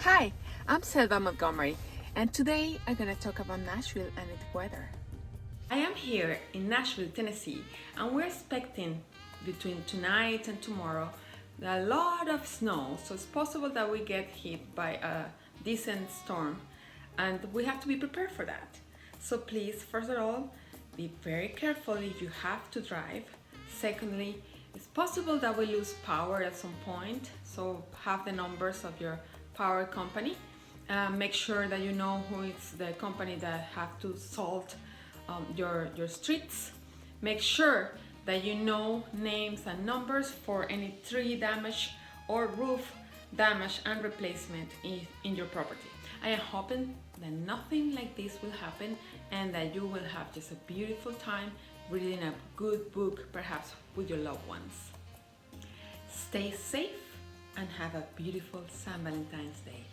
Hi, I'm Selva Montgomery, and today I'm gonna talk about Nashville and its weather. I am here in Nashville, Tennessee, and we're expecting between tonight and tomorrow a lot of snow, so it's possible that we get hit by a decent storm, and we have to be prepared for that. So please, first of all, be very careful if you have to drive. Secondly, it's possible that we lose power at some point, so have the numbers of your power company. Make sure that you know who is the company that have to salt your streets. Make sure that you know names and numbers for any tree damage or roof damage and replacement in your property. I am hoping that nothing like this will happen and that you will have just a beautiful time reading a good book, perhaps with your loved ones. Stay safe and have a beautiful St. Valentine's Day.